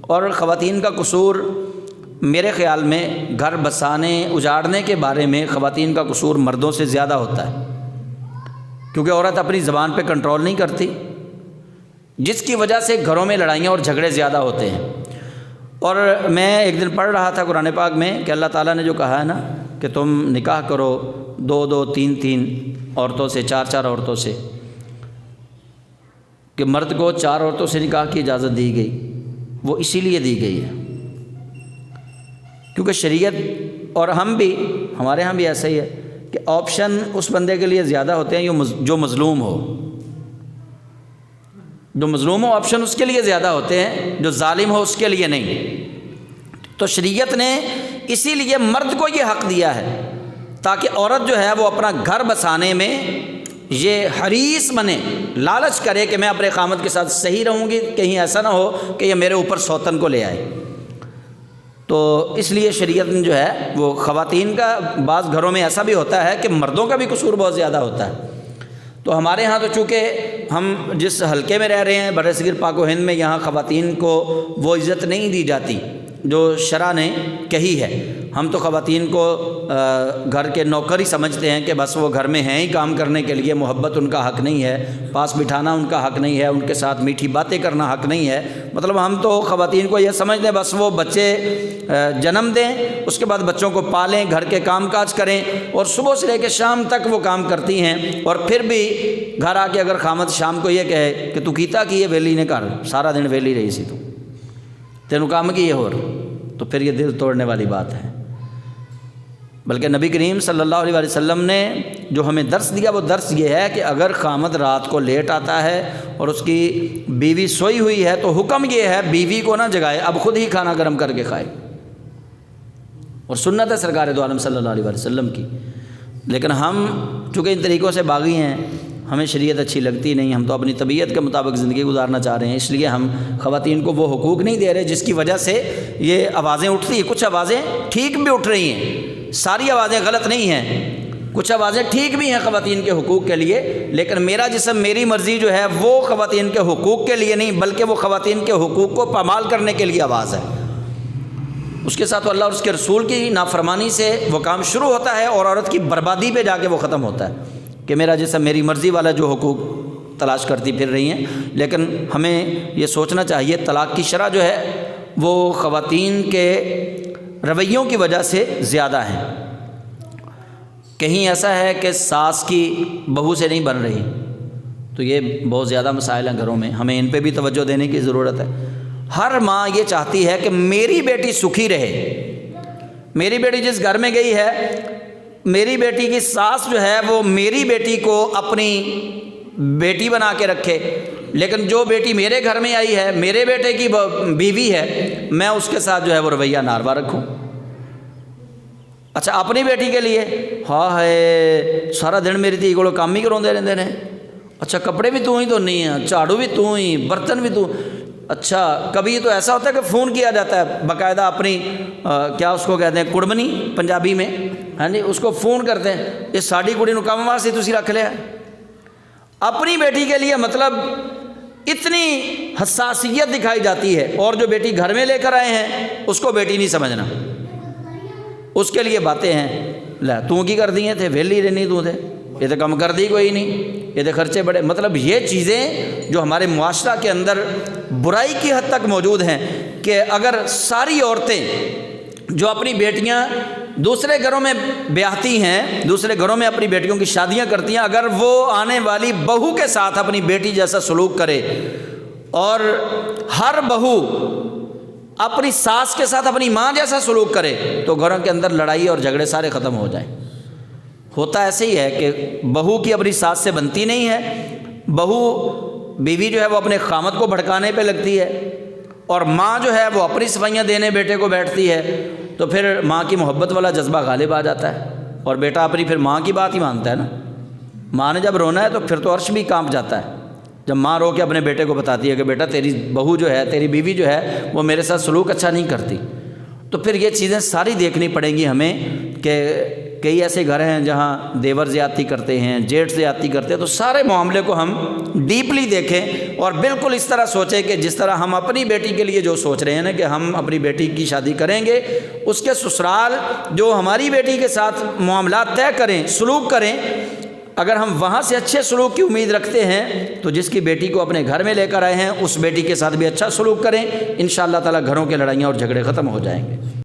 اور خواتین کا قصور میرے خیال میں گھر بسانے اجاڑنے کے بارے میں خواتین کا قصور مردوں سے زیادہ ہوتا ہے، کیونکہ عورت اپنی زبان پہ کنٹرول نہیں کرتی، جس کی وجہ سے گھروں میں لڑائیاں اور جھگڑے زیادہ ہوتے ہیں۔ اور میں ایک دن پڑھ رہا تھا قرآن پاک میں کہ اللہ تعالیٰ نے جو کہا ہے نا کہ تم نکاح کرو 2 3 عورتوں سے، 4 عورتوں سے، کہ مرد کو 4 عورتوں سے نکاح کی اجازت دی گئی، وہ اسی لیے دی گئی ہے کیونکہ شریعت، اور ہمارے ہاں بھی ایسا ہی ہے کہ آپشن اس بندے کے لیے زیادہ ہوتے ہیں جو مظلوم ہو، آپشن اس کے لیے زیادہ ہوتے ہیں، جو ظالم ہو اس کے لیے نہیں۔ تو شریعت نے اسی لیے مرد کو یہ حق دیا ہے تاکہ عورت جو ہے وہ اپنا گھر بسانے میں یہ حریص بنے، لالچ کرے کہ میں اپنے خامد کے ساتھ صحیح رہوں گی، کہیں ایسا نہ ہو کہ یہ میرے اوپر سوتن کو لے آئے۔ تو اس لیے شریعت نے جو ہے وہ خواتین کا، بعض گھروں میں ایسا بھی ہوتا ہے کہ مردوں کا بھی قصور بہت زیادہ ہوتا ہے۔ تو ہمارے ہاں تو چونکہ ہم جس حلقے میں رہ رہے ہیں برصغیر پاک و ہند میں، یہاں خواتین کو وہ عزت نہیں دی جاتی جو شرع نے کہی ہے۔ ہم تو خواتین کو گھر کے نوکر ہی سمجھتے ہیں کہ بس وہ گھر میں ہیں ہی کام کرنے کے لیے، محبت ان کا حق نہیں ہے، پاس بٹھانا ان کا حق نہیں ہے، ان کے ساتھ میٹھی باتیں کرنا حق نہیں ہے۔ مطلب ہم تو خواتین کو یہ سمجھتے ہیں بس وہ بچے جنم دیں، اس کے بعد بچوں کو پالیں، گھر کے کام کاج کریں، اور صبح سے لے کے شام تک وہ کام کرتی ہیں۔ اور پھر بھی گھر آ کے اگر خامد شام کو یہ کہے کہ تو کیتا کی یہ ویلی نے کر، سارا دن ویلی رہی سی تو تینوں کام کی یہ ہو، تو پھر یہ دل توڑنے والی بات ہے۔ بلکہ نبی کریم صلی اللہ علیہ وسلم نے جو ہمیں درس دیا وہ درس یہ ہے کہ اگر خامد رات کو لیٹ آتا ہے اور اس کی بیوی سوئی ہوئی ہے تو حکم یہ ہے بیوی کو نہ جگائے، اب خود ہی کھانا گرم کر کے کھائے، اور سنت ہے سرکار دو عالم صلی اللہ علیہ وسلم کی۔ لیکن ہم چونکہ ان طریقوں سے باغی ہیں، ہمیں شریعت اچھی لگتی نہیں، ہم تو اپنی طبیعت کے مطابق زندگی گزارنا چاہ رہے ہیں، اس لیے ہم خواتین کو وہ حقوق نہیں دے رہے جس کی وجہ سے یہ آوازیں اٹھتی ہیں۔ کچھ آوازیں ٹھیک بھی اٹھ رہی ہیں، ساری آوازیں غلط نہیں ہیں، کچھ آوازیں ٹھیک بھی ہیں خواتین کے حقوق کے لیے، لیکن میرا جسم میری مرضی جو ہے وہ خواتین کے حقوق کے لیے نہیں بلکہ وہ خواتین کے حقوق کو پامال کرنے کے لیے آواز ہے۔ اس کے ساتھ اللہ اور اس کے رسول کی نافرمانی سے وہ کام شروع ہوتا ہے اور عورت کی بربادی پہ جا کے وہ ختم ہوتا ہے کہ میرا جسم میری مرضی والا جو حقوق تلاش کرتی پھر رہی ہیں۔ لیکن ہمیں یہ سوچنا چاہیے طلاق کی شرح جو ہے وہ خواتین کے رویوں کی وجہ سے زیادہ ہے۔ کہیں ایسا ہے کہ ساس کی بہو سے نہیں بن رہی، تو یہ بہت زیادہ مسائل ہیں گھروں میں، ہمیں ان پہ بھی توجہ دینے کی ضرورت ہے۔ ہر ماں یہ چاہتی ہے کہ میری بیٹی سکھی رہے، میری بیٹی جس گھر میں گئی ہے، میری بیٹی کی ساس جو ہے وہ میری بیٹی کو اپنی بیٹی بنا کے رکھے، لیکن جو بیٹی میرے گھر میں آئی ہے، میرے بیٹے کی بیوی ہے، میں اس کے ساتھ جو ہے وہ رویہ ناروا رکھوں۔ اچھا اپنی بیٹی کے لیے ہاں ہے سارا دن میری تھی کو کام ہی کروندے رہندے نے، اچھا کپڑے بھی تو ہی تو نہیں ہیں، جھاڑو بھی تو ہی، برتن بھی تو، اچھا کبھی تو ایسا ہوتا ہے کہ فون کیا جاتا ہے باقاعدہ اپنی کیا اس کو کہتے ہیں کڑمنی پنجابی میں، ہاں جی، اس کو فون کرتے ہیں یہ ساڑی کڑی نو کام واسطے تسی رکھ لیا۔ اپنی بیٹی کے لیے مطلب اتنی حساسیت دکھائی جاتی ہے، اور جو بیٹی گھر میں لے کر آئے ہیں اس کو بیٹی نہیں سمجھنا، اس کے لیے باتیں ہیں لا تو کی کر دی ہیں تھے ویلی رہنی تو تھے، یہ تو کم کر دی کوئی نہیں، یہ تو خرچے بڑے، مطلب یہ چیزیں جو ہمارے معاشرہ کے اندر برائی کی حد تک موجود ہیں کہ اگر ساری عورتیں جو اپنی بیٹیاں دوسرے گھروں میں بیاہتی ہیں، دوسرے گھروں میں اپنی بیٹیوں کی شادیاں کرتی ہیں، اگر وہ آنے والی بہو کے ساتھ اپنی بیٹی جیسا سلوک کرے اور ہر بہو اپنی ساس کے ساتھ اپنی ماں جیسا سلوک کرے تو گھروں کے اندر لڑائی اور جھگڑے سارے ختم ہو جائیں۔ ہوتا ایسے ہی ہے کہ بہو کی اپنی ساس سے بنتی نہیں ہے، بہو بیوی جو ہے وہ اپنے خامد کو بھڑکانے پہ لگتی ہے، اور ماں جو ہے وہ اپنی صفائیاں دینے بیٹے کو بیٹھتی ہے، تو پھر ماں کی محبت والا جذبہ غالب آ جاتا ہے، اور بیٹا اپنی پھر ماں کی بات ہی مانتا ہے نا۔ ماں نے جب رونا ہے تو پھر تو عرش بھی کانپ جاتا ہے جب ماں رو کے اپنے بیٹے کو بتاتی ہے کہ بیٹا تیری بہو جو ہے، تیری بیوی جو ہے وہ میرے ساتھ سلوک اچھا نہیں کرتی۔ تو پھر یہ چیزیں ساری دیکھنی پڑیں گی ہمیں کہ کئی ایسے گھر ہیں جہاں دیور زیادتی کرتے ہیں، جیٹھ زیادتی کرتے ہیں، تو سارے معاملے کو ہم ڈیپلی دیکھیں اور بالکل اس طرح سوچیں کہ جس طرح ہم اپنی بیٹی کے لیے جو سوچ رہے ہیں نا کہ ہم اپنی بیٹی کی شادی کریں گے، اس کے سسرال جو ہماری بیٹی کے ساتھ معاملات طے کریں، سلوک کریں، اگر ہم وہاں سے اچھے سلوک کی امید رکھتے ہیں تو جس کی بیٹی کو اپنے گھر میں لے کر آئے ہیں اس بیٹی کے ساتھ بھی اچھا سلوک کریں، انشاءاللہ تعالی گھروں کے لڑائیاں اور جھگڑے ختم ہو جائیں گے۔